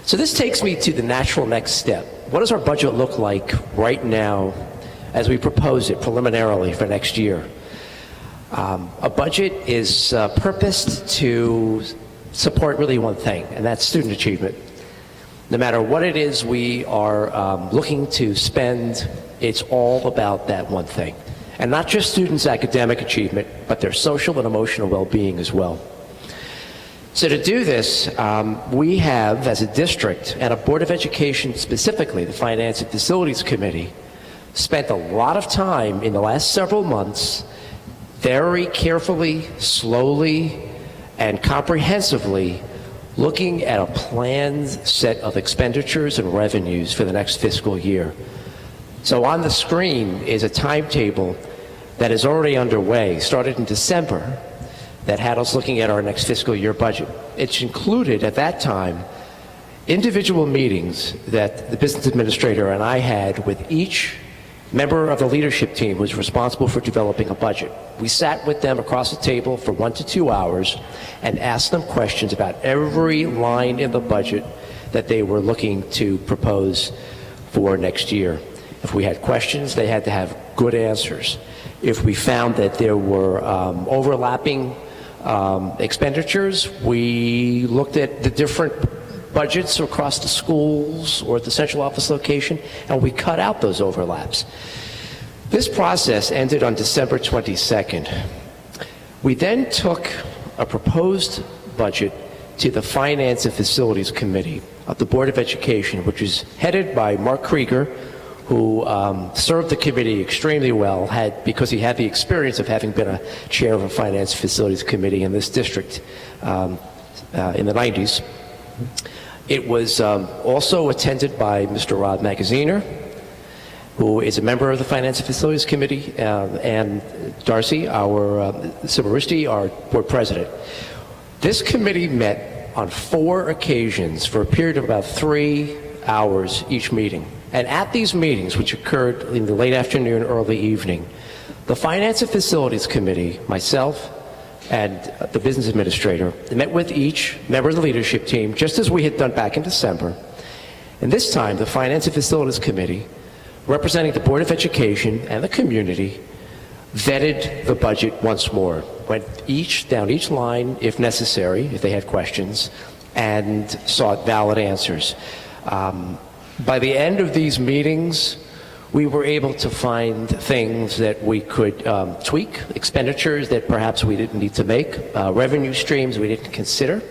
So this takes me to the natural next step. What does our budget look like right now as we propose it preliminarily for next year? A budget is purposed to support really one thing, and that's student achievement. No matter what it is we are looking to spend, it's all about that one thing. And not just students' academic achievement, but their social and emotional well-being as well. So to do this, we have, as a district, and a Board of Education specifically, the Finance and Facilities Committee, spent a lot of time in the last several months very carefully, slowly, and comprehensively looking at a planned set of expenditures and revenues for the next fiscal year. So on the screen is a timetable that is already underway, started in December, that had us looking at our next fiscal year budget. It's included at that time individual meetings that the business administrator and I had with each member of the leadership team who was responsible for developing a budget. We sat with them across the table for 1 to 2 hours and asked them questions about every line in the budget that they were looking to propose for next year. If we had questions, they had to have good answers. If we found that there were overlapping expenditures, we looked at the different budgets across the schools or at the central office location, and we cut out those overlaps. This process ended on December 22nd. We then took a proposed budget to the Finance and Facilities Committee of the Board of Education, which is headed by Mark Krieger, who served the committee extremely well, because he had the experience of having been a chair of a Finance and Facilities Committee in this district in the 90s. It was also attended by Mr. Rod Magaziner, who is a member of the Finance and Facilities Committee, and Darcy, our Supervisory, our board president. This committee met on 4 occasions for a period of about 3 hours each meeting. And at these meetings, which occurred in the late afternoon, early evening, the Finance and Facilities Committee, myself, and the business administrator met with each member of the leadership team, just as we had done back in December. And this time, the Finance and Facilities Committee, representing the Board of Education and the community, vetted the budget once more, went down each line if necessary, if they had questions, and sought valid answers. By the end of these meetings, we were able to find things that we could tweak, expenditures that perhaps we didn't need to make, revenue streams we didn't consider.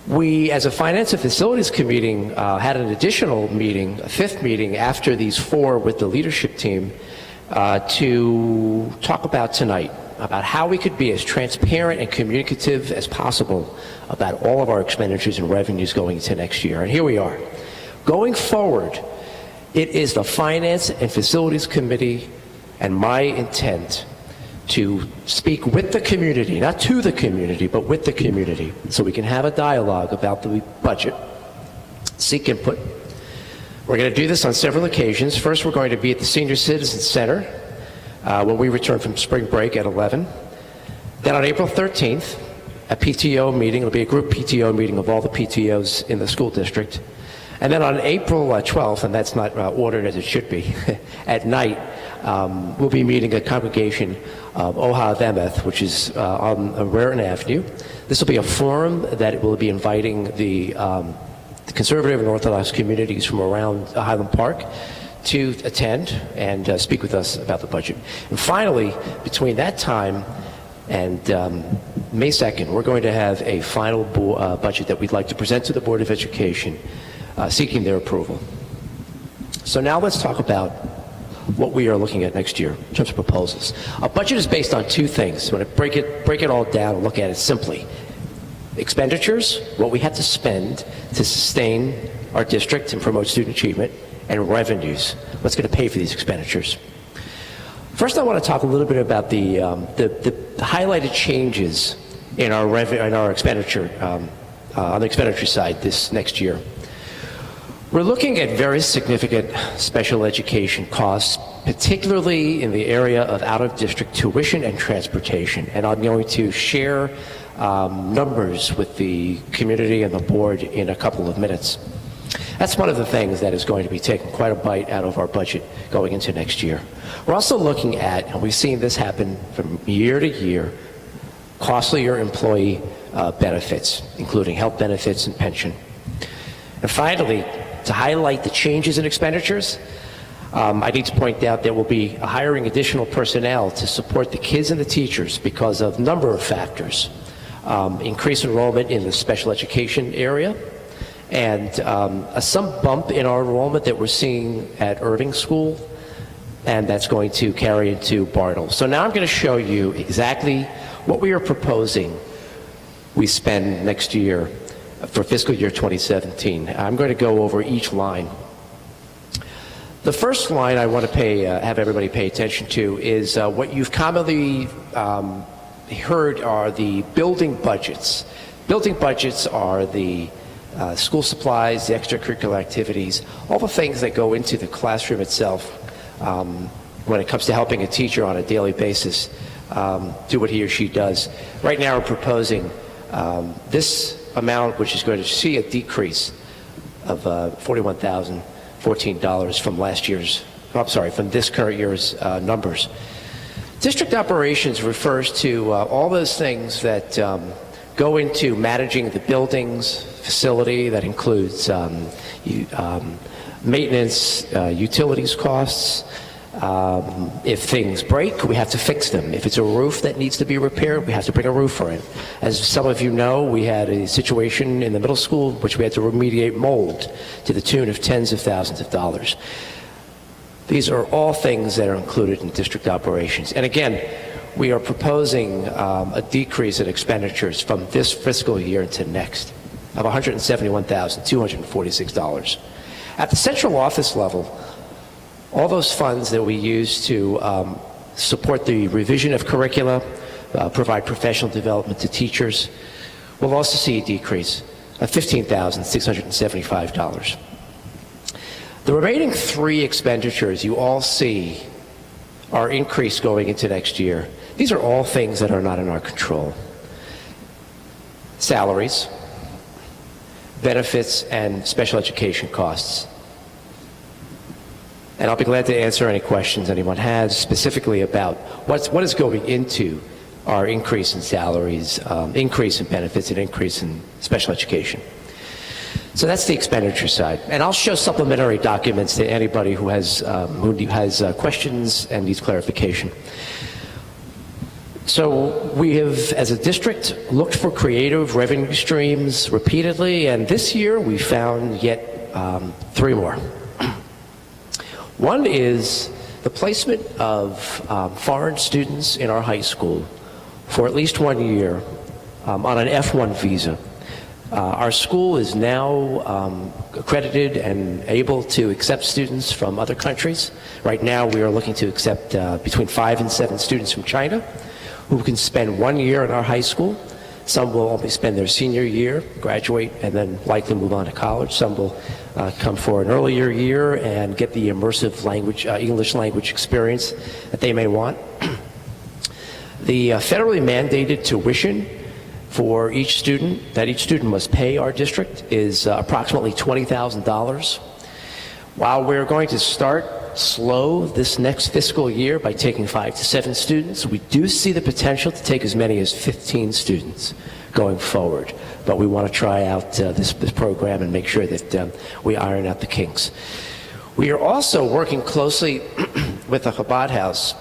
We, as a Finance and Facilities Committee, had an additional meeting, a 5th meeting after these 4 with the leadership team to talk about tonight, about how we could be as transparent and communicative as possible about all of our expenditures and revenues going into next year. And here we are. Going forward, it is the Finance and Facilities Committee and my intent to speak with the community, not to the community, but with the community, so we can have a dialogue about the budget, seek input. We're going to do this on several occasions. First, we're going to be at the Senior Citizen Center when we return from spring break at 11. Then on April 13th, a PTO meeting. It'll be a group PTO meeting of all the PTOs in the school district. And then on April 12th, and that's not ordered as it should be, at night, we'll be meeting a congregation of Ohav Emeth, which is on Raritan Avenue. This will be a forum that will be inviting the conservative and Orthodox communities from around Highland Park to attend and speak with us about the budget. And finally, between that time and May 2nd, we're going to have a final budget that we'd like to present to the Board of Education, seeking their approval. So now let's talk about what we are looking at next year in terms of proposals. A budget is based on 2 things. When I break it all down and look at it simply. Expenditures, what we have to spend to sustain our district and promote student achievement, and revenues, what's going to pay for these expenditures. First, I want to talk a little bit about the highlighted changes in our expenditure on the expenditure side this next year. We're looking at very significant special education costs, particularly in the area of out-of-district tuition and transportation. And I'm going to share numbers with the community and the board in a couple of minutes. That's one of the things that is going to be taking quite a bite out of our budget going into next year. We're also looking at, and we've seen this happen from year to year, costlier employee benefits, including health benefits and pension. And finally, to highlight the changes in expenditures, I need to point out that we'll be hiring additional personnel to support the kids and the teachers because of a number of factors. Increased enrollment in the special education area, and some bump in our enrollment that we're seeing at Irving School, and that's going to carry into Bartle. So now I'm going to show you exactly what we are proposing we spend next year for fiscal year 2017. I'm going to go over each line. The first line I want to have everybody pay attention to is what you've commonly heard are the building budgets. Building budgets are the school supplies, the extracurricular activities, all the things that go into the classroom itself when it comes to helping a teacher on a daily basis do what he or she does. Right now we're proposing this amount, which is going to see a decrease of $41,014 from last year's, from this current year's numbers. District operations refers to all those things that go into managing the buildings, facility, that includes maintenance, utilities costs. If things break, we have to fix them. If it's a roof that needs to be repaired, we have to bring a roofer in. As some of you know, we had a situation in the middle school which we had to remediate mold to the tune of tens of thousands of dollars. These are all things that are included in district operations. And again, we are proposing a decrease in expenditures from this fiscal year into next of $171,246. At the central office level, all those funds that we use to support the revision of curricula, provide professional development to teachers, will also see a decrease of $15,675. The remaining three expenditures you all see are increased going into next year. These are all things that are not in our control. Salaries, benefits, and special education costs. And I'll be glad to answer any questions anyone has specifically about what is going into our increase in salaries, increase in benefits, and increase in special education. So that's the expenditure side. And I'll show supplementary documents to anybody who has questions and needs clarification. So we have, as a district, looked for creative revenue streams repeatedly, and this year we found yet three more. One is the placement of foreign students in our high school for at least 1 year on an F1 visa. Our school is now accredited and able to accept students from other countries. Right now we are looking to accept between 5 and 7 students from China who can spend 1 year in our high school. Some will only spend their senior year, graduate, and then likely move on to college. Some will come for an earlier year and get the immersive language, English language experience that they may want. The federally mandated tuition for each student, that each student must pay our district, is approximately $20,000. While we're going to start slow this next fiscal year by taking 5 to 7 students, we do see the potential to take as many as 15 students going forward. But we want to try out this program and make sure that we iron out the kinks. We are also working closely with the Chabad House,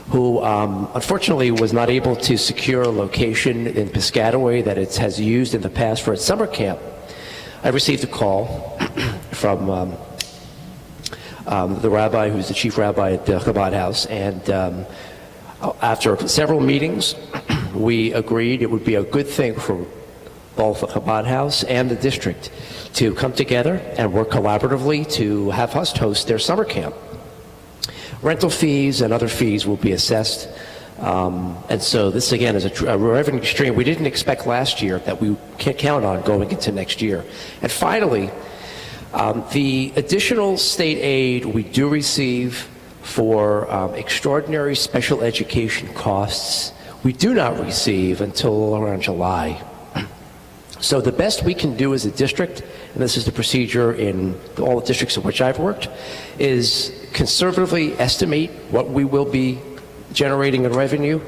who unfortunately was not able to secure a location in Piscataway that it has used in the past for its summer camp. I received a call from the rabbi who's the chief rabbi at the Chabad House, and after several meetings we agreed it would be a good thing for both the Chabad House and the district to come together and work collaboratively to have us host their summer camp. Rental fees and other fees will be assessed, and so this again is a revenue stream we didn't expect last year that we can't count on going into next year. And finally, the additional state aid we do receive for extraordinary special education costs, we do not receive until around July. So the best we can do as a district, and this is the procedure in all the districts in which I've worked, is conservatively estimate what we will be generating in revenue.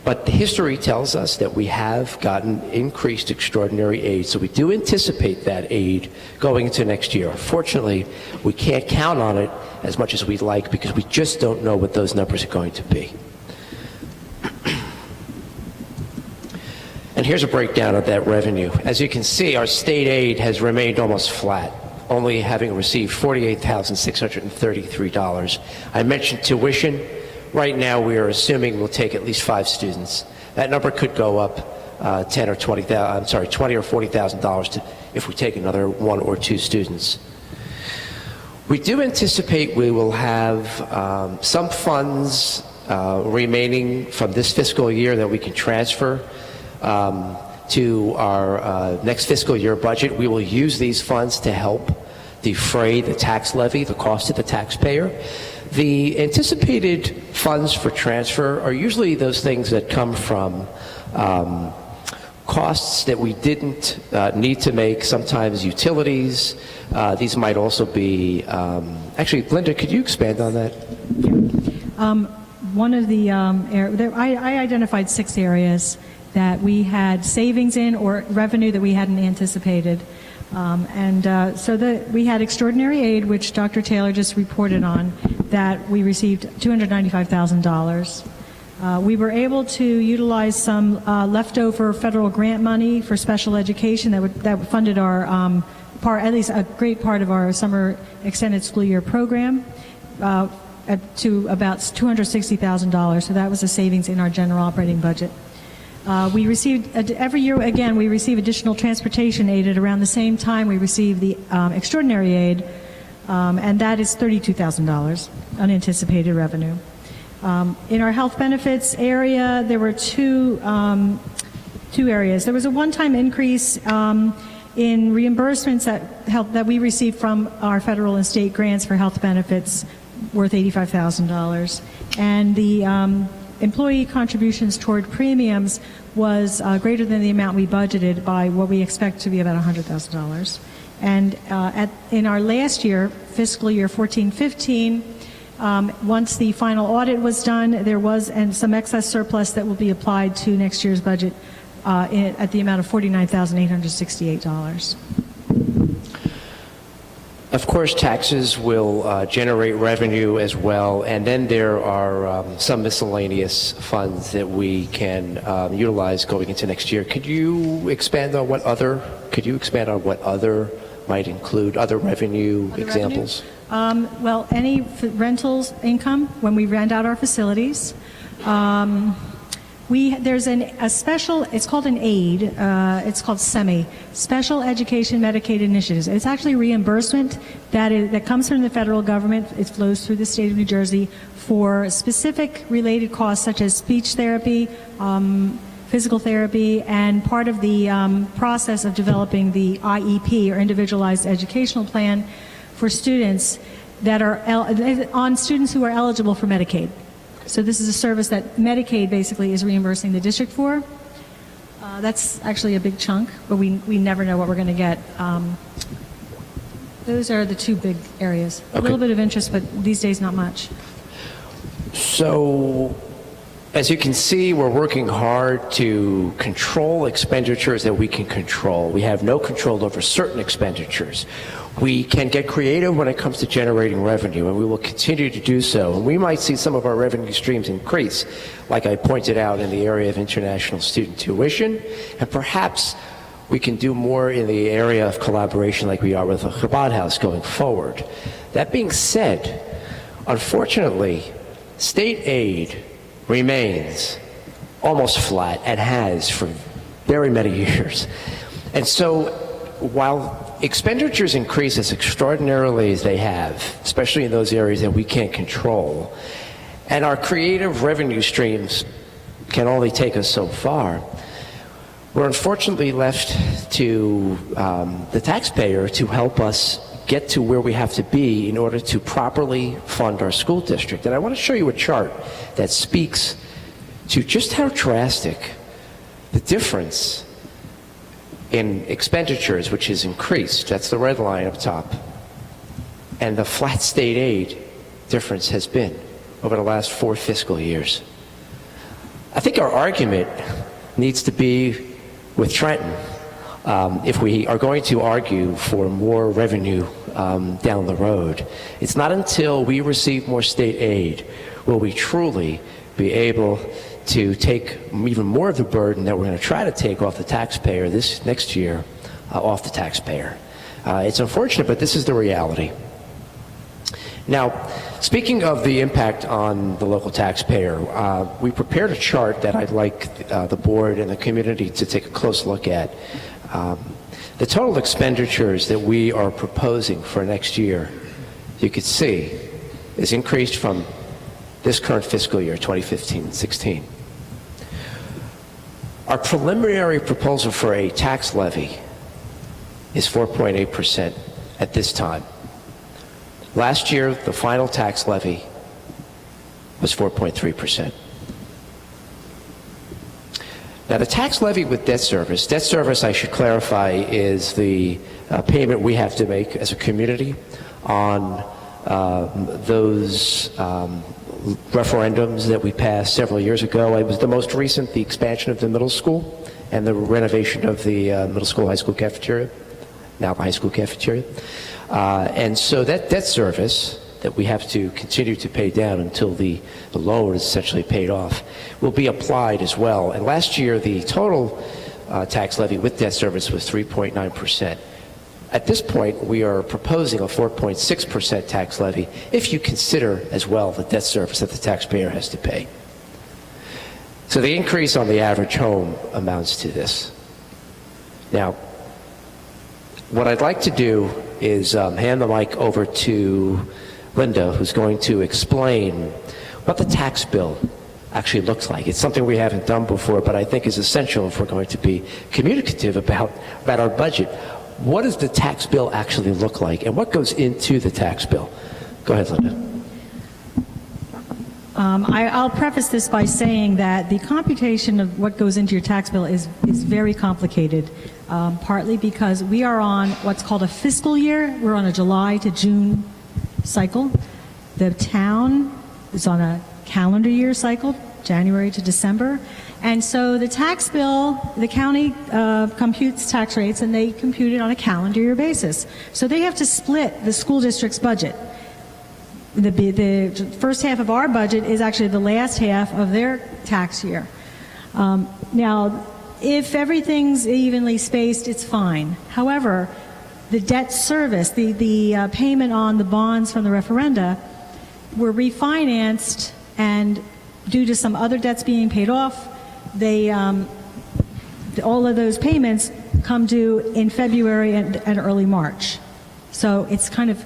But history tells us that we have gotten increased extraordinary aid, so we do anticipate that aid going into next year. Unfortunately, we can't count on it as much as we'd like because we just don't know what those numbers are going to be. And here's a breakdown of that revenue. As you can see, our state aid has remained almost flat, only having received $48,633. I mentioned tuition. Right now, we are assuming we'll take at least 5 students. That number could go up $20,000 or $40,000 if we take another 1 or 2 students. We do anticipate we will have some funds remaining from this fiscal year that we can transfer to our next fiscal year budget. We will use these funds to help defray the tax levy, the cost to the taxpayer. The anticipated funds for transfer are usually those things that come from costs that we didn't need to make, sometimes utilities. These might also be, actually, Linda, could you expand on that? One of the, I identified 6 areas that we had savings in or revenue that we hadn't anticipated. So we had extraordinary aid, which Dr. Taylor just reported on, that we received $295,000. We were able to utilize some leftover federal grant money for special education that funded our at least a great part of our summer extended school year program to about $260,000. So that was a savings in our general operating budget. We received, every year, again, we receive additional transportation aid at around the same time we receive the extraordinary aid, and that is $32,000 unanticipated revenue. In our health benefits area, there were two areas. There was a one-time increase in reimbursements that we received from our federal and state grants for health benefits worth $85,000. And the employee contributions toward premiums was greater than the amount we budgeted by what we expect to be about $100,000. And in our last year, fiscal year 14-15, once the final audit was done, there was some excess surplus that will be applied to next year's budget at the amount of $49,868. Of course, taxes will generate revenue as well, and then there are some miscellaneous funds that we can utilize going into next year. Could you expand on what other might include, other revenue examples? Well, any rentals income when we rent out our facilities. There's a special, it's called an aid, it's called SEMI, Special Education Medicaid Initiatives. It's actually reimbursement that comes from the federal government. It flows through the state of New Jersey for specific related costs such as speech therapy, physical therapy, and part of the process of developing the IEP, or Individualized Educational Plan, for students that are on students who are eligible for Medicaid. So this is a service that Medicaid basically is reimbursing the district for. That's actually a big chunk, but we never know what we're going to get. Those are the 2 big areas. Okay. A little bit of interest, but these days not much. So, as you can see, we're working hard to control expenditures that we can control. We have no control over certain expenditures. We can get creative when it comes to generating revenue, and we will continue to do so. And we might see some of our revenue streams increase, like I pointed out in the area of international student tuition, and perhaps we can do more in the area of collaboration like we are with the Chabad House going forward. That being said, unfortunately, state aid remains almost flat and has for very many years. And so while expenditures increase as extraordinarily as they have, especially in those areas that we can't control, and our creative revenue streams can only take us so far, we're unfortunately left to the taxpayer to help us get to where we have to be in order to properly fund our school district. And I want to show you a chart that speaks to just how drastic the difference in expenditures, which is increased, that's the red line up top, and the flat state aid difference has been over the last 4 fiscal years. I think our argument needs to be with Trenton. If we are going to argue for more revenue down the road, it's not until we receive more state aid will we truly be able to take even more of the burden that we're going to try to take off the taxpayer this next year off the taxpayer. It's unfortunate, but this is the reality. Now, speaking of the impact on the local taxpayer, we prepared a chart that I'd like the board and the community to take a close look at. The total expenditures that we are proposing for next year, you could see, is increased from this current fiscal year, 2015-16. Our preliminary proposal for a tax levy is 4.8% at this time. Last year, the final tax levy was 4.3%. Now, the tax levy with debt service, I should clarify, is the payment we have to make as a community on those referendums that we passed several years ago. It was the most recent, the expansion of the middle school and the renovation of the middle school, high school cafeteria, now the high school cafeteria. And so that debt service that we have to continue to pay down until the loan is essentially paid off will be applied as well. And last year, the total tax levy with debt service was 3.9%. At this point, we are proposing a 4.6% tax levy if you consider as well the debt service that the taxpayer has to pay. So the increase on the average home amounts to this. Now, what I'd like to do is hand the mic over to Linda, who's going to explain what the tax bill actually looks like. It's something we haven't done before, but I think is essential if we're going to be communicative about our budget. What does the tax bill actually look like, and what goes into the tax bill? Go ahead, Linda. I'll preface this by saying that the computation of what goes into your tax bill is very complicated, partly because we are on what's called a fiscal year. We're on a July to June cycle. The town is on a calendar year cycle, January to December. And so the tax bill, the county computes tax rates, and they compute it on a calendar year basis. So they have to split the school district's budget. The first half of our budget is actually the last half of their tax year. Now, if everything's evenly spaced, it's fine. However, the debt service, the payment on the bonds from the referenda, were refinanced, and due to some other debts being paid off, they all of those payments come due in February and early March. So it's kind of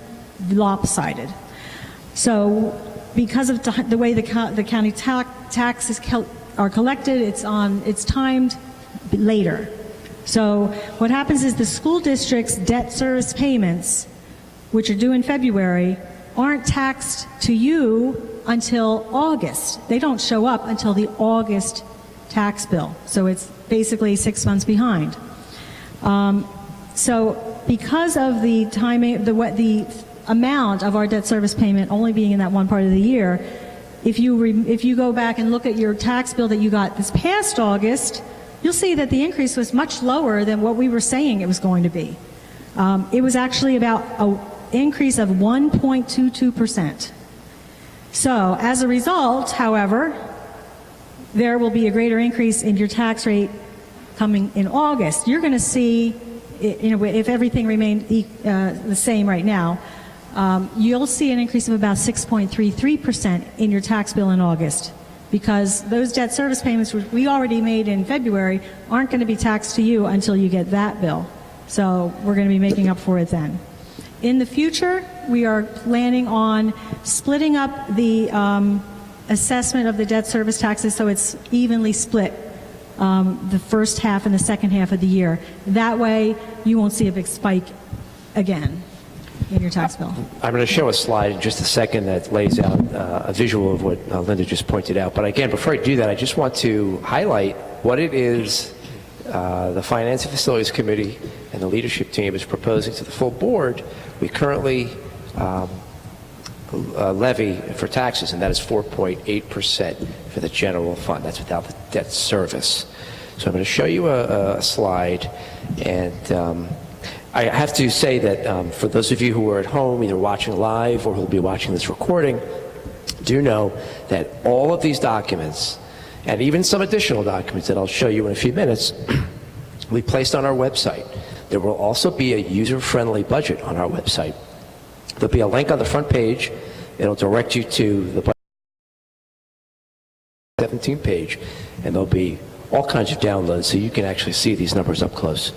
lopsided. So because of the way the county taxes are collected, it's timed later. So what happens is the school district's debt service payments, which are due in February, aren't taxed to you until August. They don't show up until the August tax bill. So it's basically 6 months behind. So because of the timing, the amount of our debt service payment only being in that one part of the year, if you go back and look at your tax bill that you got this past August, you'll see that the increase was much lower than what we were saying it was going to be. It was actually about an increase of 1.22%. So as a result, however, there will be a greater increase in your tax rate coming in August. You're going to see, if everything remained the same right now, you'll see an increase of about 6.33% in your tax bill in August, because those debt service payments which we already made in February aren't going to be taxed to you until you get that bill. So we're going to be making up for it then. In the future, we are planning on splitting up the assessment of the debt service taxes so it's evenly split the first half and the second half of the year. That way, you won't see a big spike again in your tax bill. I'm going to show a slide in just a second that lays out a visual of what Linda just pointed out. But again, before I do that, I just want to highlight what it is the Finance and Facilities Committee and the leadership team is proposing to the full board. We currently levy for taxes, and that is 4.8% for the general fund. That's without the debt service. So I'm going to show you a slide, and I have to say that for those of you who are at home, either watching live or who will be watching this recording, do know that all of these documents, and even some additional documents that I'll show you in a few minutes, we placed on our website. There will also be a user-friendly budget on our website. There'll be a link on the front page. It'll direct you to the 17 page, and there'll be all kinds of downloads so you can actually see these numbers up close.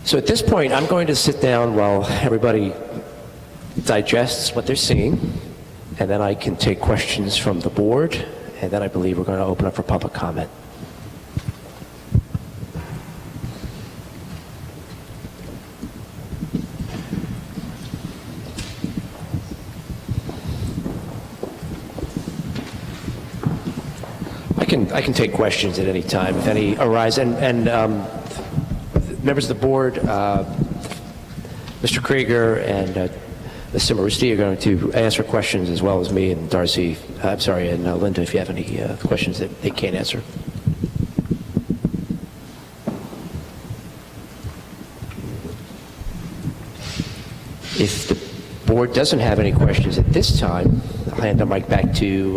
So at this point, I'm going to sit down while everybody digests what they're seeing, and then I can take questions from the board, and then I believe we're going to open up for public comment. I can take questions at any time if any arise, and members of the board, Mr. Krieger and Mr. Marusti are going to answer questions, as well as me and Darcy, and Linda, if you have any questions that they can't answer. If the board doesn't have any questions at this time, I'll hand the mic back to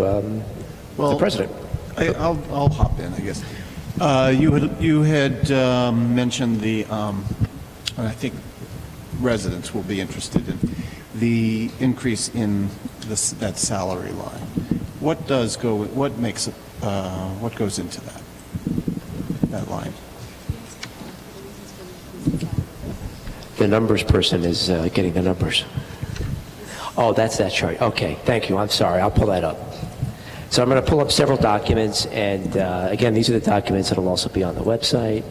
the president. I'll hop in, I guess. You had mentioned the, I think residents will be interested in the increase in that salary line. What goes into that line? The numbers person is getting the numbers. Oh, that's that chart. Okay, thank you. I'm sorry. I'll pull that up. So I'm going to pull up several documents, and again, these are the documents that will also be on the website.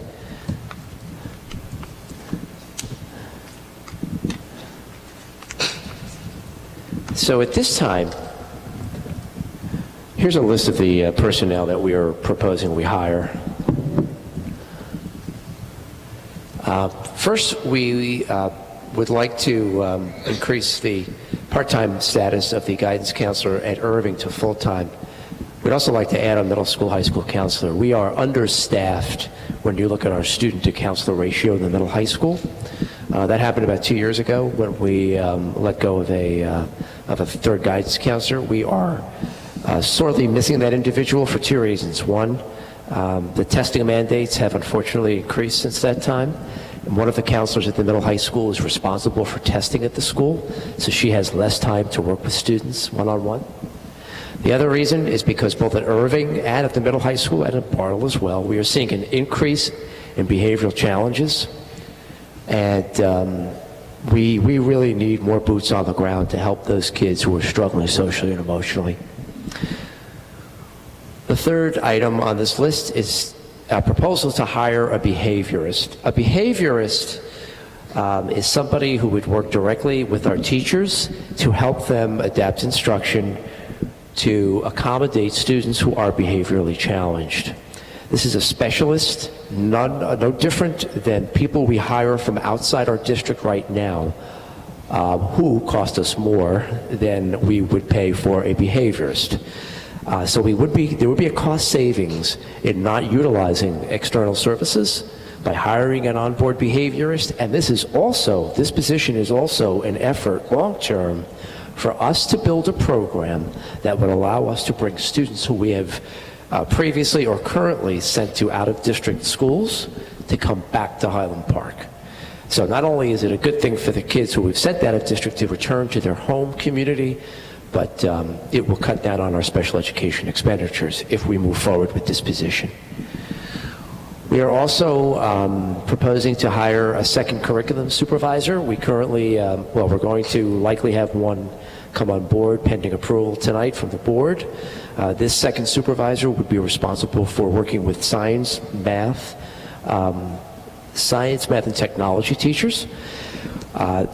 So at this time, here's a list of the personnel that we are proposing we hire. First, we would like to increase the part-time status of the guidance counselor at Irving to full-time. We'd also like to add a middle school, high school counselor. We are understaffed when you look at our student-to-counselor ratio in the middle high school. That happened about 2 years ago when we let go of a third guidance counselor. We are sorely missing that individual for two reasons. One, the testing mandates have unfortunately increased since that time. And one of the counselors at the middle high school is responsible for testing at the school, so she has less time to work with students one-on-one. The other reason is because both at Irving and at the middle high school and at Bartle as well, we are seeing an increase in behavioral challenges, and we really need more boots on the ground to help those kids who are struggling socially and emotionally. The third item on this list is a proposal to hire a behaviorist. A behaviorist is somebody who would work directly with our teachers to help them adapt instruction to accommodate students who are behaviorally challenged. This is a specialist, no different than people we hire from outside our district right now, who cost us more than we would pay for a behaviorist. So there would be a cost savings in not utilizing external services by hiring an onboard behaviorist, and this position is also an effort long-term for us to build a program that would allow us to bring students who we have previously or currently sent to out-of-district schools to come back to Highland Park. So not only is it a good thing for the kids who we've sent out of district to return to their home community, but it will cut down on our special education expenditures if we move forward with this position. We are also proposing to hire a second curriculum supervisor. We currently, we're going to likely have one come on board pending approval tonight from the board. This second supervisor would be responsible for working with science, math, and technology teachers.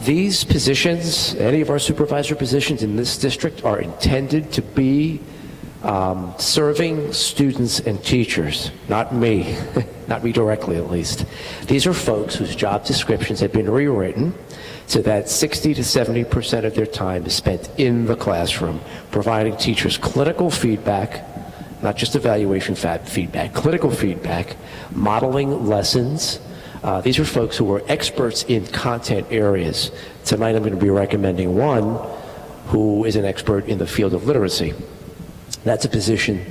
These positions, any of our supervisor positions in this district, are intended to be serving students and teachers, not me, not me directly at least. These are folks whose job descriptions have been rewritten so that 60 to 70% of their time is spent in the classroom, providing teachers clinical feedback, not just evaluation feedback, clinical feedback, modeling lessons. These are folks who are experts in content areas. Tonight I'm going to be recommending one who is an expert in the field of literacy. That's a position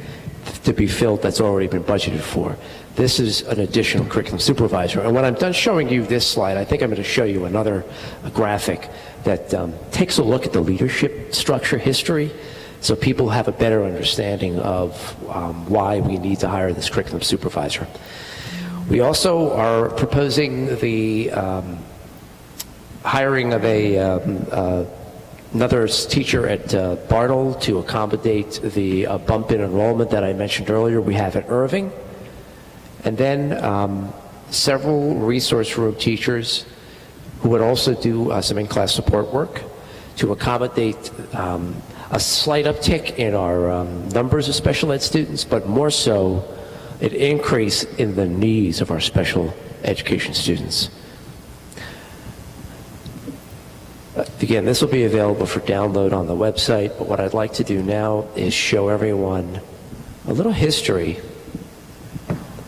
to be filled that's already been budgeted for. This is an additional curriculum supervisor. And when I'm done showing you this slide, I think I'm going to show you another graphic that takes a look at the leadership structure history so people have a better understanding of why we need to hire this curriculum supervisor. We also are proposing the hiring of another teacher at Bartle to accommodate the bump in enrollment that I mentioned earlier we have at Irving. And then several resource room teachers who would also do some in-class support work to accommodate a slight uptick in our numbers of special ed students, but more so an increase in the needs of our special education students. Again, this will be available for download on the website, but what I'd like to do now is show everyone a little history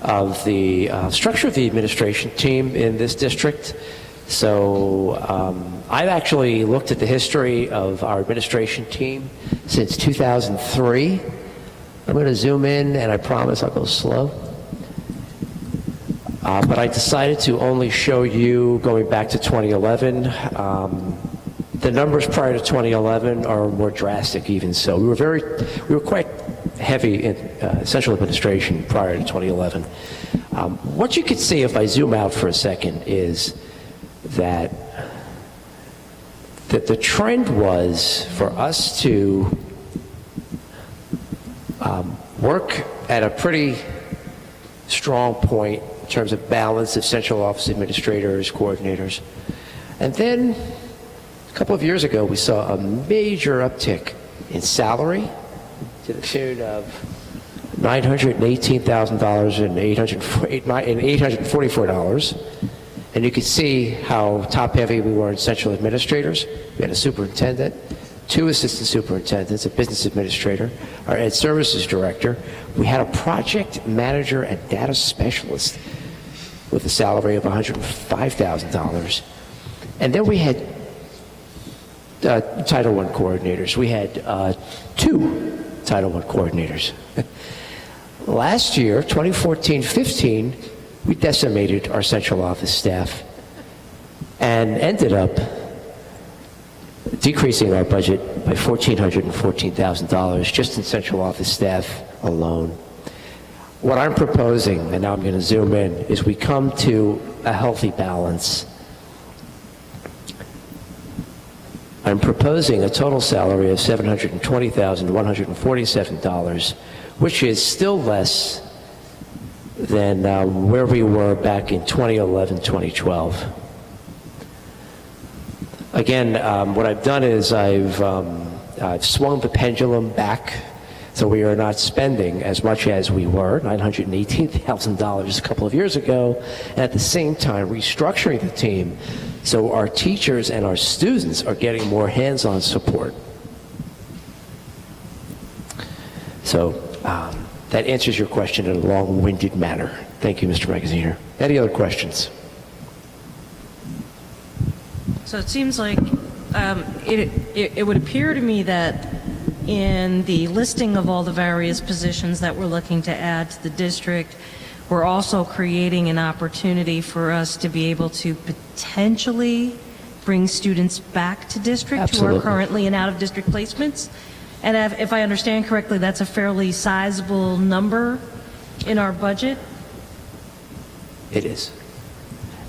of the structure of the administration team in this district. So I've actually looked at the history of our administration team since 2003. I'm going to zoom in, and I promise I'll go slow. But I decided to only show you going back to 2011. The numbers prior to 2011 are more drastic even so. We were quite heavy in central administration prior to 2011. What you can see if I zoom out for a second is that the trend was for us to work at a pretty strong point in terms of balance of central office administrators, coordinators. And then a couple of years ago, we saw a major uptick in salary to the tune of $918,000 and $844. And you could see how top-heavy we were in central administrators. We had a superintendent, 2 assistant superintendents, a business administrator, our ed services director. We had a project manager and data specialist with a salary of $105,000. And then we had Title I coordinators. We had 2 Title I coordinators. Last year, 2014-15, we decimated our central office staff and ended up decreasing our budget by $1,414,000 just in central office staff alone. What I'm proposing, and now I'm going to zoom in, is we come to a healthy balance. I'm proposing a total salary of $720,147, which is still less than where we were back in 2011-2012. Again, what I've done is I've swung the pendulum back, so we are not spending as much as we were, $918,000 a couple of years ago, and at the same time restructuring the team so our teachers and our students are getting more hands-on support. So that answers your question in a long-winded manner. Thank you, Mr. Magaziner. Any other questions? So it seems like it would appear to me that in the listing of all the various positions that we're looking to add to the district, we're also creating an opportunity for us to be able to potentially bring students back to district Absolutely. who are currently in out-of-district placements. And if I understand correctly, that's a fairly sizable number in our budget. It is.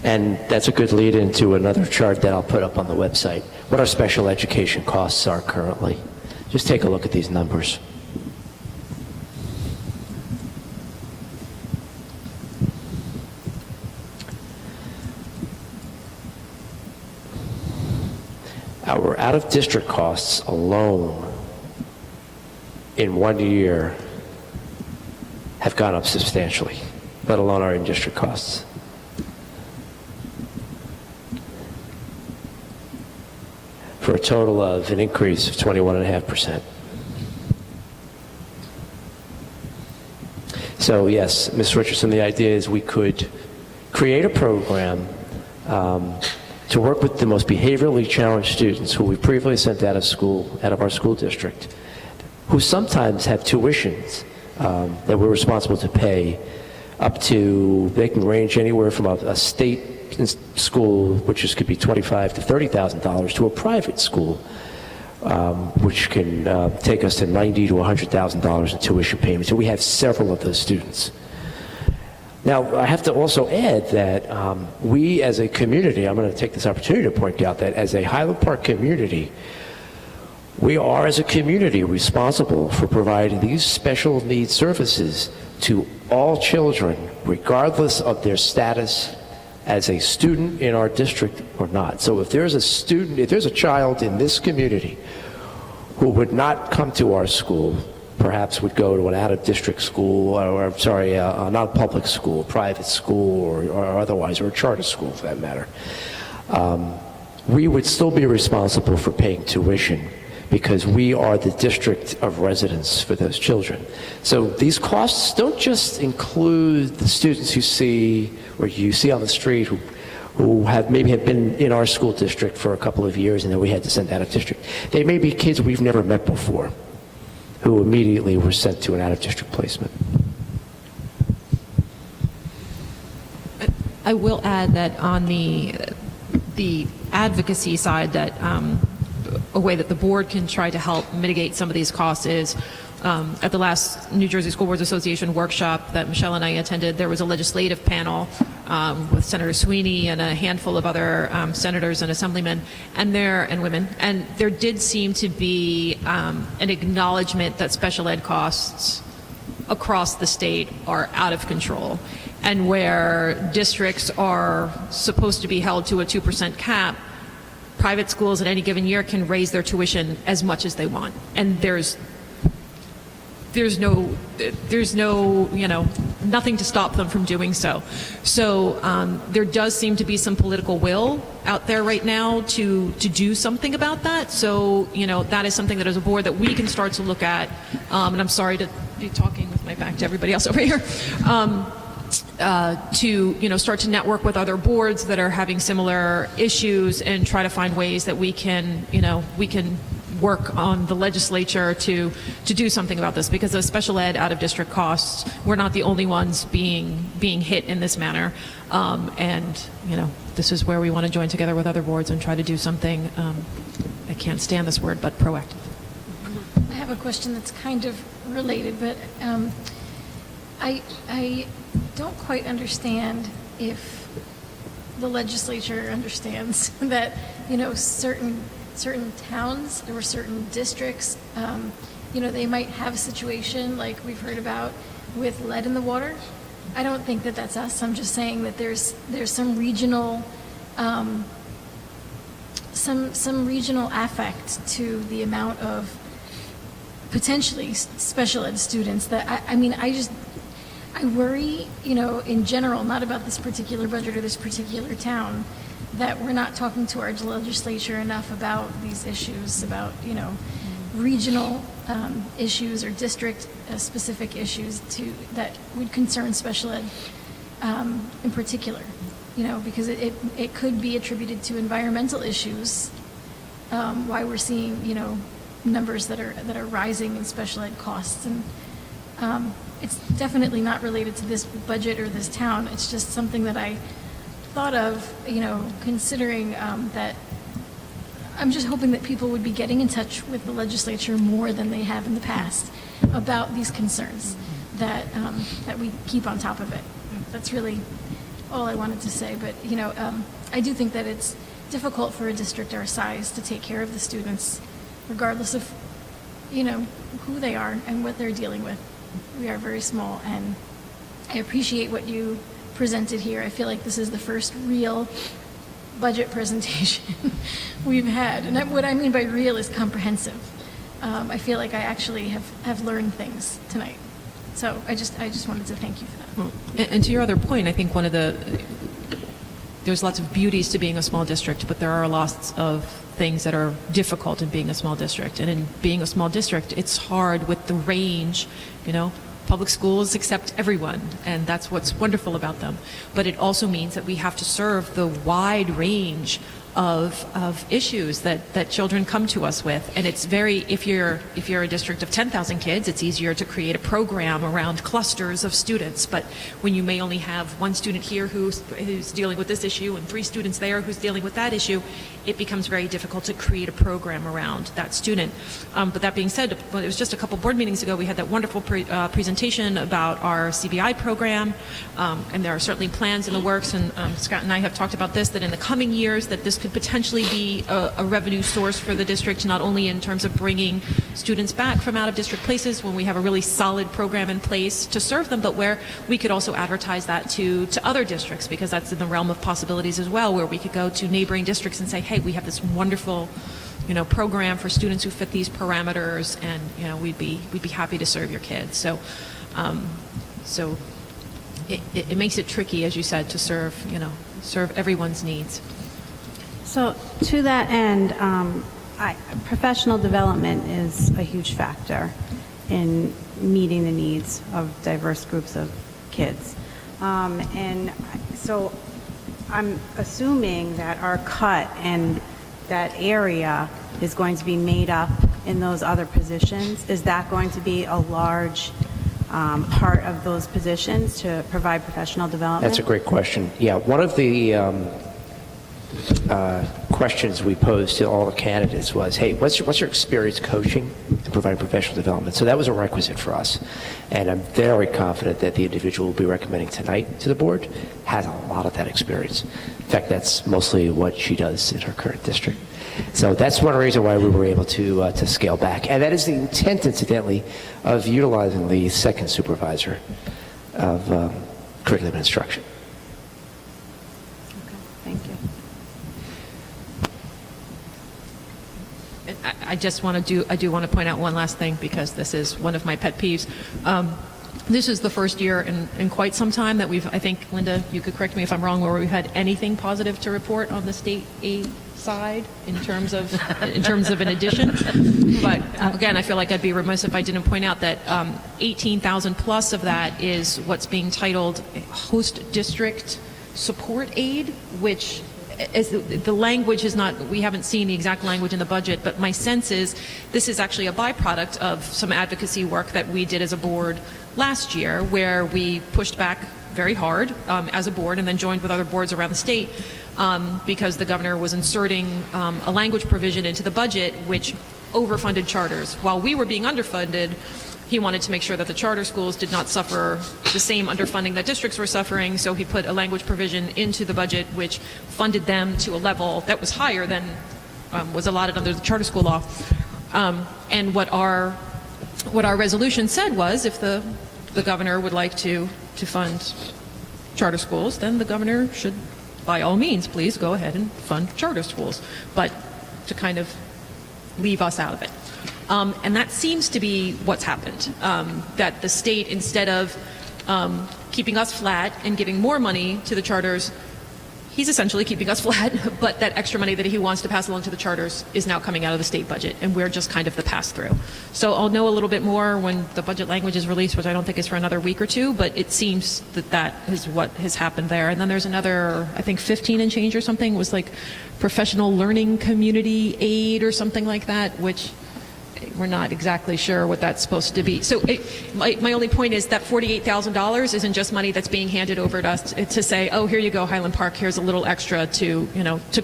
And that's a good lead into another chart that I'll put up on the website, what our special education costs are currently. Just take a look at these numbers. Our out-of-district costs alone in 1 year have gone up substantially, let alone our in-district costs. For a total of an increase of 21.5%. So yes, Ms. Richardson, the idea is we could create a program to work with the most behaviorally challenged students who we previously sent out of school, out of our school district, who sometimes have tuitions that we're responsible to pay up to, they can range anywhere from a state school, which could be $25,000 to $30,000, to a private school, which can take us to $90,000 to $100,000 in tuition payments. And we have several of those students. Now, I have to also add that we as a community, I'm going to take this opportunity to point out that as a Highland Park community, we are as a community responsible for providing these special needs services to all children, regardless of their status as a student in our district or not. So if there's a student, if there's a child in this community who would not come to our school, perhaps would go to an out-of-district school, or I'm sorry, not a public school, private school, or otherwise, or a charter school for that matter, we would still be responsible for paying tuition because we are the district of residence for those children. So these costs don't just include the students you see on the street who have been in our school district for a couple of years and then we had to send out of district. They may be kids we've never met before who immediately were sent to an out-of-district placement. I will add that on the advocacy side, that a way that the board can try to help mitigate some of these costs is at the last New Jersey School Boards Association workshop that Michelle and I attended, there was a legislative panel with Senator Sweeney and a handful of other senators and assemblymen and women, and there did seem to be an acknowledgement that special ed costs across the state are out of control, and where districts are supposed to be held to a 2% cap, private schools at any given year can raise their tuition as much as they want, and there's no, nothing to stop them from doing so. So there does seem to be some political will out there right now to do something about that. So, that is something that as a board that we can start to look at. And I'm sorry to be talking with my back to everybody else over here. To start to network with other boards that are having similar issues and try to find ways that we can work on the legislature to do something about this, because the special ed out of district costs, we're not the only ones being hit in this manner, and this is where we want to join together with other boards and try to do something. I can't stand this word, but proactive. I have a question that's kind of related, but I don't quite understand if the legislature understands that certain towns or certain districts, they might have a situation like we've heard about with lead in the water. I don't think that that's us. I'm just saying that there's some regional some regional affect to the amount of potentially special ed students that I worry, in general, not about this particular budget or this particular town, that we're not talking to our legislature enough about these issues, about, regional issues or district-specific issues that would concern special ed in particular, because it could be attributed to environmental issues, why we're seeing, numbers that are rising in special ed costs. And it's definitely not related to this budget or this town. It's just something that I thought of, considering that I'm just hoping that people would be getting in touch with the legislature more than they have in the past about these concerns, that we keep on top of it. That's really all I wanted to say. But, I do think that it's difficult for a district our size to take care of the students, regardless of, who they are and what they're dealing with. We are very small, and I appreciate what you presented here. I feel like this is the first real budget presentation we've had. And what I mean by real is comprehensive. I feel like I actually have learned things tonight. So I just wanted to thank you for that. And to your other point, I think there's lots of beauties to being a small district, but there are lots of things that are difficult in being a small district. And in being a small district, it's hard with the range, Public schools accept everyone, and that's what's wonderful about them. But it also means that we have to serve the wide range of issues that children come to us with. And it's if you're a district of 10,000 kids, it's easier to create a program around clusters of students. But when you may only have one student here who's dealing with this issue and 3 students there who's dealing with that issue, it becomes very difficult to create a program around that student. But that being said, it was just a couple board meetings ago, we had that wonderful presentation about our CBI program, and there are certainly plans in the works, and Scott and I have talked about this, that in the coming years that this could potentially be a revenue source for the district, not only in terms of bringing students back from out-of-district places when we have a really solid program in place to serve them, but where we could also advertise that to other districts, because that's in the realm of possibilities as well, where we could go to neighboring districts and say, hey, we have this wonderful program for students who fit these parameters, and we'd be happy to serve your kids. So it makes it tricky, as you said, to serve everyone's needs. So to that end, professional development is a huge factor in meeting the needs of diverse groups of kids. And so I'm assuming that our cut and that area is going to be made up in those other positions. Is that going to be a large part of those positions to provide professional development? That's a great question. Yeah, one of the questions we posed to all the candidates was, hey, what's your experience coaching and providing professional development? So that was a requisite for us. And I'm very confident that the individual we'll be recommending tonight to the board has a lot of that experience. In fact, that's mostly what she does in her current district. So that's one reason why we were able to scale back. And that is the intent, incidentally, of utilizing the second supervisor of curriculum instruction. Okay, thank you. I do want to point out one last thing, because this is one of my pet peeves. This is the first year in quite some time that I think, Linda, you could correct me if I'm wrong, where we've had anything positive to report on the state aid side in terms of an addition. But again, I feel like I'd be remiss if I didn't point out that 18,000 plus of that is what's being titled host district support aid, which as the language is not, we haven't seen the exact language in the budget, but my sense is this is actually a byproduct of some advocacy work that we did as a board last year, where we pushed back very hard as a board and then joined with other boards around the state because the governor was inserting a language provision into the budget which overfunded charters. While we were being underfunded, he wanted to make sure that the charter schools did not suffer the same underfunding that districts were suffering, so he put a language provision into the budget which funded them to a level that was higher than was allotted under the charter school law. And what our resolution said was, if the governor would like to fund charter schools, then the governor should, by all means, please go ahead and fund charter schools, but to kind of leave us out of it. And that seems to be what's happened, that the state, instead of keeping us flat and giving more money to the charters, he's essentially keeping us flat, but that extra money that he wants to pass along to the charters is now coming out of the state budget, and we're just kind of the pass-through. So I'll know a little bit more when the budget language is released, which I don't think is for another week or two, but it seems that is what has happened there. And then there's another, I think 15 and change or something, was like professional learning community aid or something like that, which we're not exactly sure what that's supposed to be. So my only point is that $48,000 isn't just money that's being handed over to us to say, oh, here you go, Highland Park, here's a little extra to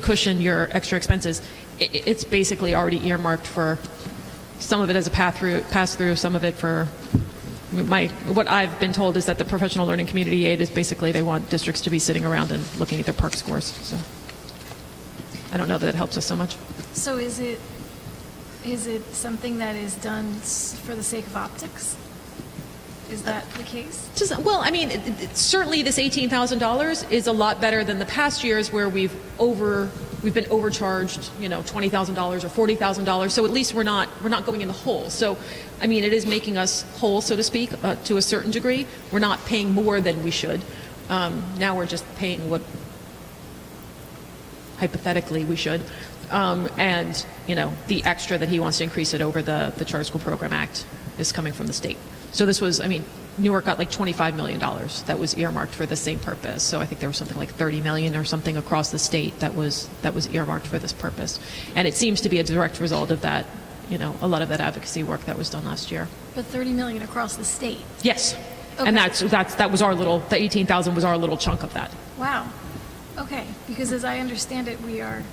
cushion your extra expenses. It's basically already earmarked for some of it as a pass-through, some of it for what I've been told is that the professional learning community aid is basically they want districts to be sitting around and looking at their park scores. So I don't know that it helps us so much. So is it something that is done for the sake of optics? Is that the case? Well, I mean, certainly this $18,000 is a lot better than the past years where we've been overcharged, $20,000 or $40,000. So at least we're not going in the hole. So, I mean, it is making us whole, so to speak, to a certain degree. We're not paying more than we should. Now we're just paying what hypothetically we should. And, the extra that he wants to increase it over the Charter School Program Act is coming from the state. So this was, Newark got like $25 million that was earmarked for the same purpose. So I think there was something like 30 million or something across the state that was earmarked for this purpose. And it seems to be a direct result of that, a lot of that advocacy work that was done last year. But 30 million across the state? Yes. Okay. And that was the 18,000 was our little chunk of that. Wow. Okay, because as I understand it, we are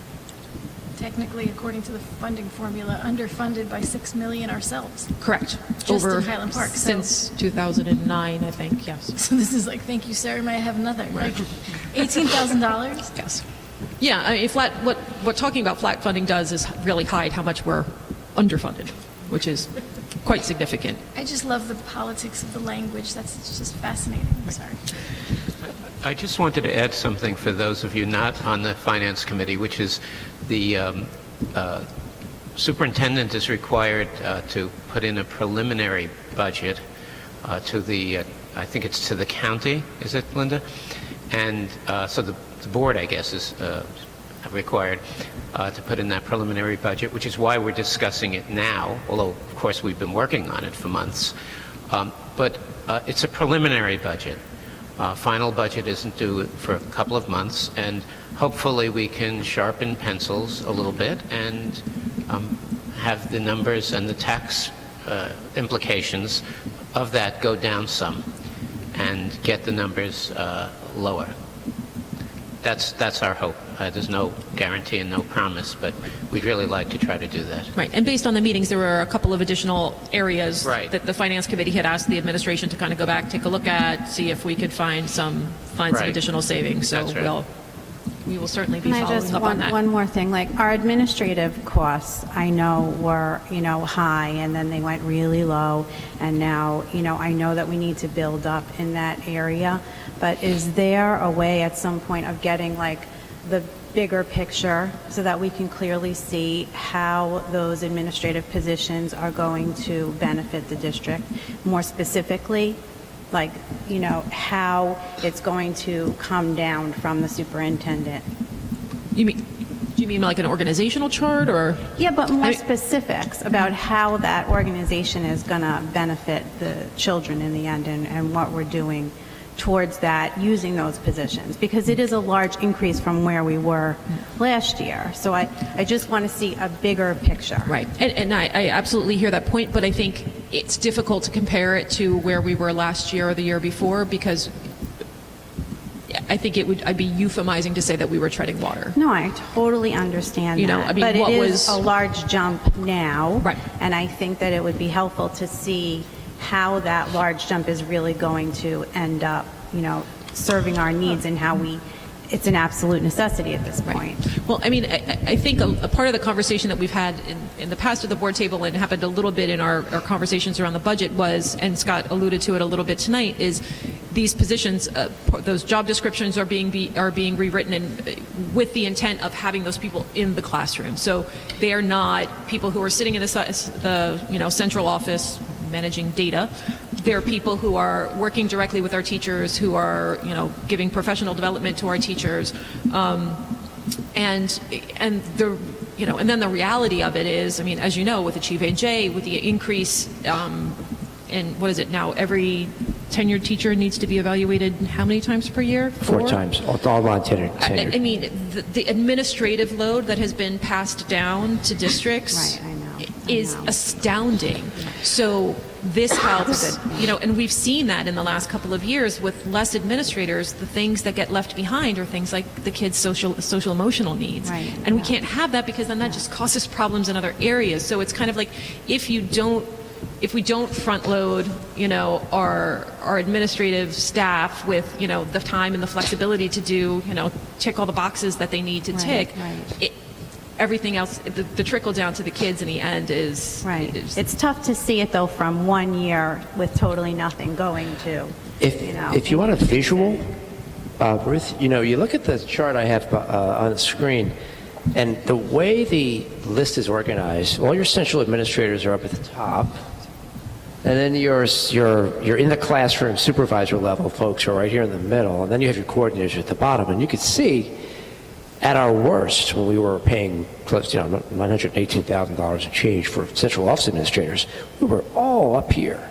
technically, according to the funding formula, underfunded by $6 million ourselves. Correct. Just in Highland Park. Since 2009, I think, yes. So this is like, thank you, sir, may I have another? Like $18,000? Yes. Yeah, what talking about flat funding does is really hide how much we're underfunded, which is quite significant. I just love the politics of the language. That's just fascinating. I'm sorry. I just wanted to add something for those of you not on the Finance Committee, which is the superintendent is required to put in a preliminary budget to the, I think it's to the county, is it, Linda? And so the board, I guess, is required to put in that preliminary budget, which is why we're discussing it now, although, of course, we've been working on it for months. But it's a preliminary budget. Final budget isn't due for a couple of months, and hopefully we can sharpen pencils a little bit and have the numbers and the tax implications of that go down some and get the numbers lower. That's our hope. There's no guarantee and no promise, but we'd really like to try to do that. Right, and based on the meetings, there were a couple of additional areas Right. that the Finance Committee had asked the administration to kind of go back, take a look at, see if we could find some Right. additional savings. So That's right. we will certainly be Can I following just, up on that. one more thing, like our administrative costs, I know were, high, and then they went really low, and now, I know that we need to build up in that area, but is there a way at some point of getting like the bigger picture so that we can clearly see how those administrative positions are going to benefit the district? More specifically, like, how it's going to come down from the superintendent. Do you mean like an organizational chart, or? Yeah, but more specifics about how that organization is going to benefit the children in the end, and what we're doing towards that using those positions, because it is a large increase from where we were last year. So I just want to see a bigger picture. Right, and I absolutely hear that point, but I think it's difficult to compare it to where we were last year or the year before, because I think I'd be euphemizing to say that we were treading water. No, I totally understand that. But it is a large jump now. Right. And I think that it would be helpful to see how that large jump is really going to end up, serving our needs, and how it's an absolute necessity at this point. Well, I mean, I think a part of the conversation that we've had in the past at the board table, and happened a little bit in our conversations around the budget, was, and Scott alluded to it a little bit tonight, is these positions, those job descriptions are being rewritten with the intent of having those people in the classroom. So they are not people who are sitting in the central office managing data. They're people who are working directly with our teachers, who are, giving professional development to our teachers, and then the reality of it is, I mean, as you know, with Achieve AJ, with the increase in, what is it now, every tenured teacher needs to be evaluated how many times per year? 4 times, all non-tenured. I mean, the administrative load that has been passed down to districts Right, I know. is astounding. So this helps, and we've seen that in the last couple of years with less administrators. The things that get left behind are things like the kids' social emotional needs. Right, and we yeah. can't have that, because then that just causes problems in other areas. So it's kind of like, if we don't front load, our administrative staff with, the time and the flexibility to do, tick all the boxes that they need to tick, Right. everything else, the trickle down to the kids in the end is... Right. is- It's tough to see it, though, from 1 year with totally nothing going to, If you want a visual, Ruth, you look at the chart I have on the screen, and the way the list is organized, all your central administrators are up at the top, and then you're in the classroom supervisor level folks are right here in the middle, and then you have your coordinators at the bottom, and you could see at our worst, when we were paying close to $918,000 and change for central office administrators, we were all up here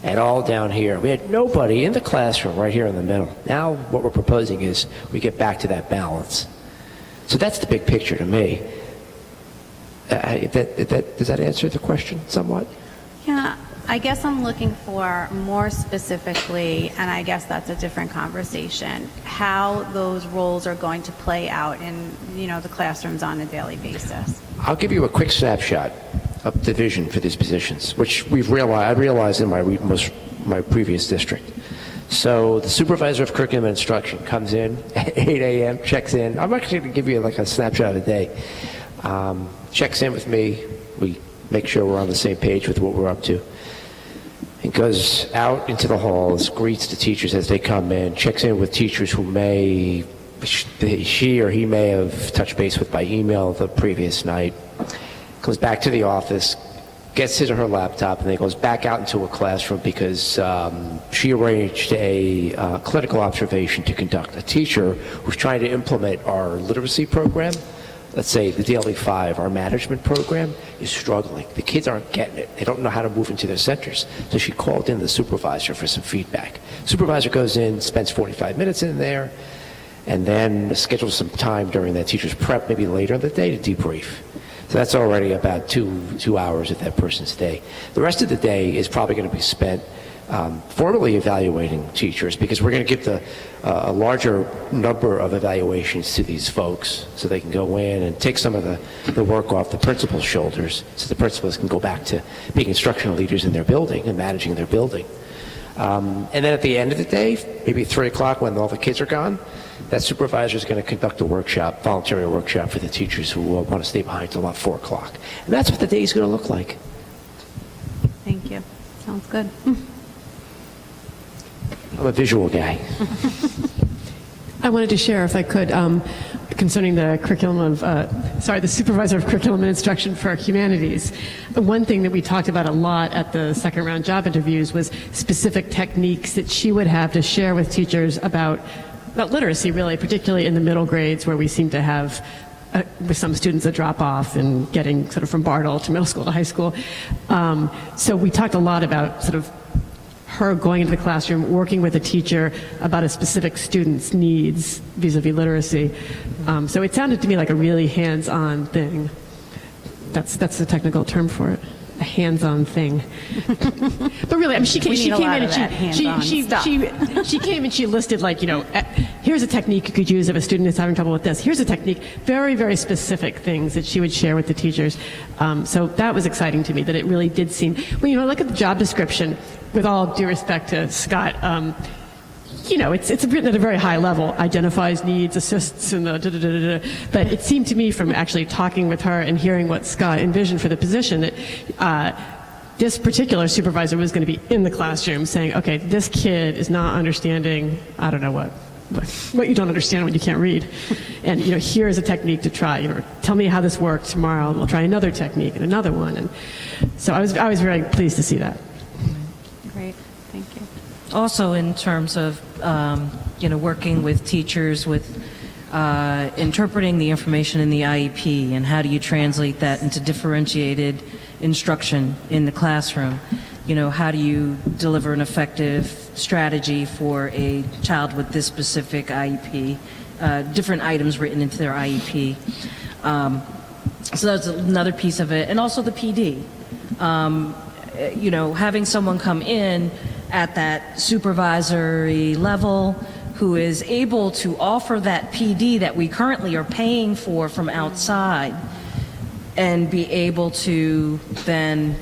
and all down here. We had nobody in the classroom right here in the middle. Now what we're proposing is we get back to that balance. So that's the big picture to me. Does that answer the question somewhat? Yeah, I guess I'm looking for more specifically, and I guess that's a different conversation, how those roles are going to play out in, the classrooms on a daily basis. I'll give you a quick snapshot of the vision for these positions, which I realized in my previous district. So the supervisor of curriculum and instruction comes in at 8 a.m., checks in. I'm actually going to give you like a snapshot of the day. Checks in with me. We make sure we're on the same page with what we're up to. And goes out into the halls, greets the teachers as they come in, checks in with teachers who she or he may have touched base with by email the previous night, goes back to the office, gets his or her laptop, and then goes back out into a classroom because she arranged a clinical observation to conduct. A teacher who's trying to implement our literacy program, let's say the Daily 5, our management program, is struggling. The kids aren't getting it. They don't know how to move into their centers. So she called in the supervisor for some feedback. Supervisor goes in, spends 45 minutes in there, and then schedules some time during that teacher's prep, maybe later in the day, to debrief. So that's already about two hours of that person's day. The rest of the day is probably going to be spent formally evaluating teachers, because we're going to give a larger number of evaluations to these folks so they can go in and take some of the work off the principal's shoulders, so the principals can go back to being instructional leaders in their building and managing their building. And then at the end of the day, maybe 3 o'clock when all the kids are gone, that supervisor is going to conduct a workshop, voluntary workshop for the teachers who want to stay behind until about 4 o'clock. And that's what the day is going to look like. Thank you. Sounds good. I'm a visual guy. I wanted to share, if I could, concerning the the supervisor of curriculum and instruction for humanities. One thing that we talked about a lot at the second round job interviews was specific techniques that she would have to share with teachers about literacy, really, particularly in the middle grades, where we seem to have with some students a drop off and getting sort of from Bartle to middle school to high school. So we talked a lot about sort of her going into the classroom, working with a teacher about a specific student's needs vis-a-vis literacy. So it sounded to me like a really hands-on thing. That's the technical term for it, a hands-on thing. But really, I mean, she came and she listed, like, here's a technique you could use if a student is having trouble with this. Here's a technique, very, very specific things that she would share with the teachers. So that was exciting to me, that it really did seem, when I look at the job description, with all due respect to Scott, it's written at a very high level, identifies needs, assists, and but it seemed to me from actually talking with her and hearing what Scott envisioned for the position that this particular supervisor was going to be in the classroom saying, okay, this kid is not understanding, I don't know what you don't understand when you can't read. And, here's a technique to try. Tell me how this worked tomorrow. We'll try another technique and another one. And so I was very pleased to see that. Great. Thank you. Also, in terms of, working with teachers with interpreting the information in the IEP, and how do you translate that into differentiated instruction in the classroom? How do you deliver an effective strategy for a child with this specific IEP, different items written into their IEP. So that's another piece of it. And also the PD. Having someone come in at that supervisory level who is able to offer that PD that we currently are paying for from outside, and be able to then,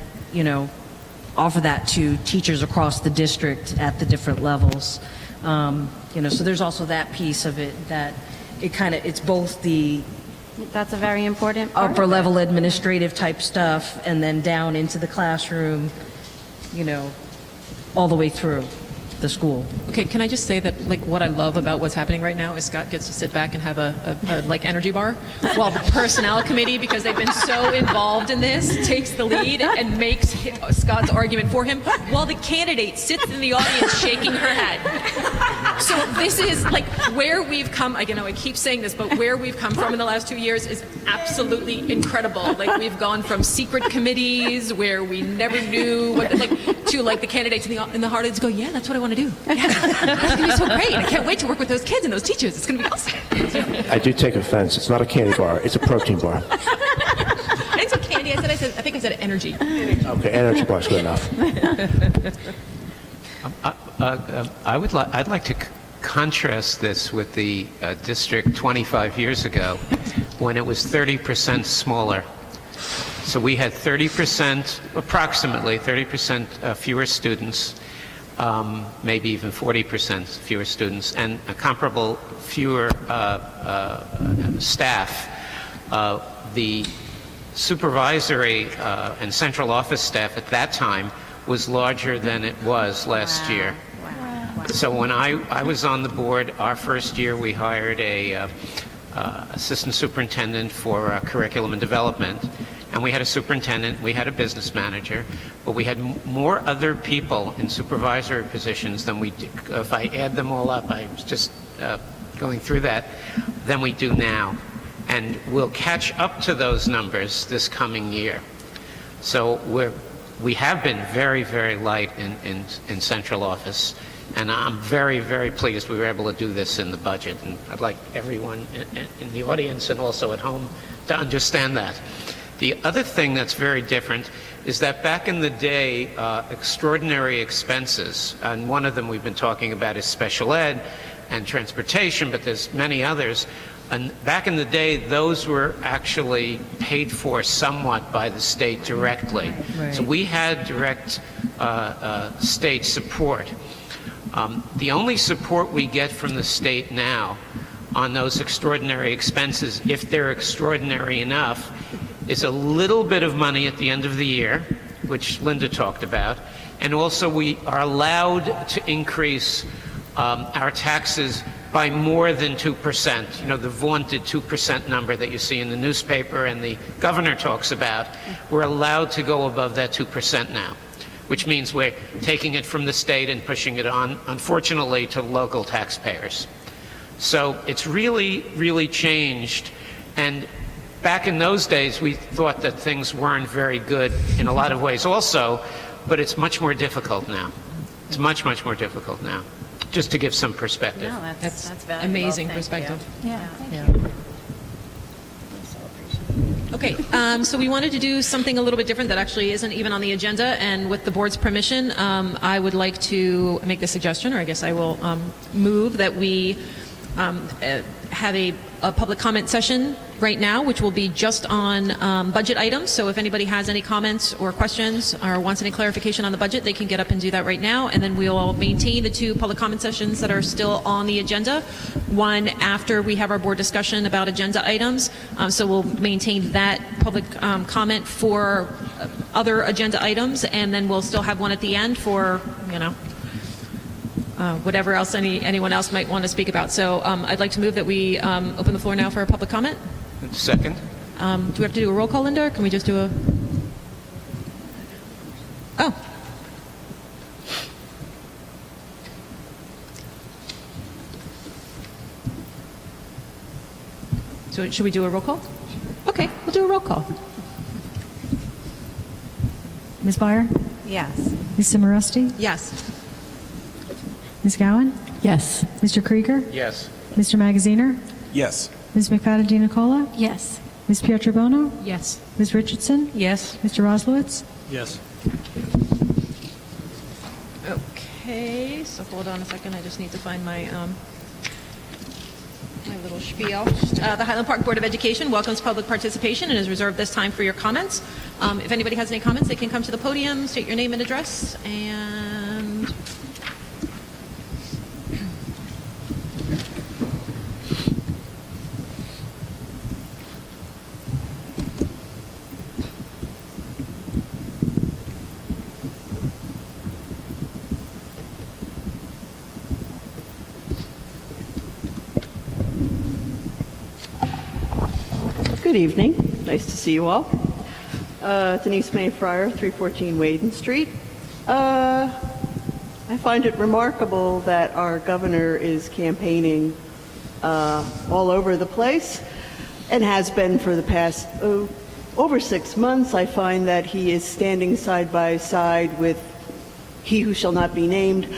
offer that to teachers across the district at the different levels. So there's also that piece of it, that it's both the That's a very important part. upper level administrative type stuff, and then down into the classroom, you know, all the way through the school. Okay, can I just say that, like, what I love about what's happening right now is Scott gets to sit back and have a like, energy bar, while the personnel committee, because they've been so involved in this, takes the lead and makes Scott's argument for him, while the candidate sits in the audience shaking her head. So this is, like, where we've come, I keep saying this, but where we've come from in the last 2 years is absolutely incredible. Like, we've gone from secret committees where we never knew what, to, like, the candidates in the audience go, yeah, that's what I want to do. Yeah, that's going to be so great. I can't wait to work with those kids and those teachers. It's going to be awesome. I do take offense. It's not a candy bar. It's a protein bar. I didn't say candy. I think I said energy. Okay, energy bar's good enough. I'd like to contrast this with the district 25 years ago, when it was 30% smaller. So we had 30%, approximately 30% fewer students, maybe even 40% fewer students, and a comparable fewer staff. The supervisory and central office staff at that time was larger than it was last year. So when I was on the board, our first year we hired a assistant superintendent for curriculum and development, and we had a superintendent, we had a business manager, but we had more other people in supervisory positions than we do. If I add them all up, I was just going through that, than we do now. And we'll catch up to those numbers this coming year. So we have been very, very light in central office, and I'm very, very pleased we were able to do this in the budget. And I'd like everyone in the audience and also at home to understand that. The other thing that's very different is that back in the day, extraordinary expenses, and one of them we've been talking about is special ed and transportation, but there's many others. And back in the day, those were actually paid for somewhat by the state directly. Right. So we had direct state support. The only support we get from the state now on those extraordinary expenses, if they're extraordinary enough, is a little bit of money at the end of the year, which Linda talked about, and also we are allowed to increase our taxes by more than 2%. You know, the vaunted 2% number that you see in the newspaper and the governor talks about, we're allowed to go above that 2% now, which means we're taking it from the state and pushing it on, unfortunately, to local taxpayers. So it's really, really changed. And back in those days, we thought that things weren't very good in a lot of ways also, but it's much more difficult now. It's much, much more difficult now, just to give some perspective. No, that's valuable. Amazing Thank perspective. you. Yeah, thank you. Okay, so we wanted to do something a little bit different that actually isn't even on the agenda, and with the board's permission, I would like to make the suggestion, or I guess I will move that we have a public comment session right now, which will be just on budget items. So if anybody has any comments or questions or wants any clarification on the budget, they can get up and do that right now. And then we'll maintain the two public comment sessions that are still on the agenda. One after we have our board discussion about agenda items. So we'll maintain that public comment for other agenda items, and then we'll still have one at the end for, you know, whatever else anyone else might want to speak about. So I'd like to move that we open the floor now for a public comment. Second. Do we have to do a roll call, Linda, or can we just do a... Oh. So should we do a roll call? Okay, we'll do a roll call. Ms. Byer? Yes. Ms. Simorowski? Yes. Ms. Gowan? Yes. Mr. Krieger? Yes. Mr. Magaziner? Yes. Ms. McFadden Nicola? Yes. Ms. Pietrobono? Yes. Ms. Richardson? Yes? Mr. Roslowitz? Yes. Okay, so hold on a second. I just need to find my my little spiel. The Highland Park Board of Education welcomes public participation and has reserved this time for your comments. If anybody has any comments, they can come to the podium, state your name and address, and... Good evening. Nice to see you all. Denise Mayfryer, 314 Waden Street. I find it remarkable that our governor is campaigning all over the place and has been for the past over 6 months. I find that he is standing side by side with he who shall not be named,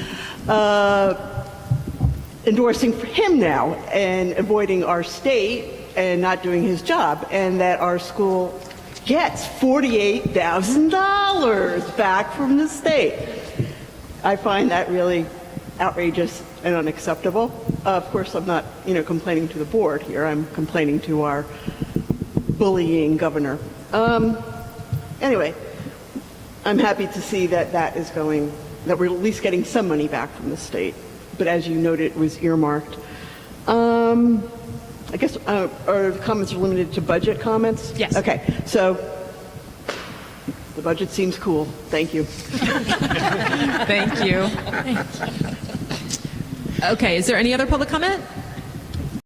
endorsing for him now and avoiding our state and not doing his job, and that our school gets $48,000 back from the state. I find that really outrageous and unacceptable. Of course, I'm not, complaining to the board here. I'm complaining to our bullying governor. Anyway, I'm happy to see that that we're at least getting some money back from the state. But as you noted, it was earmarked. I guess, our comments are limited to budget comments? Yes. Okay, so the budget seems cool. Thank you. Thank you. Okay, is there any other public comment?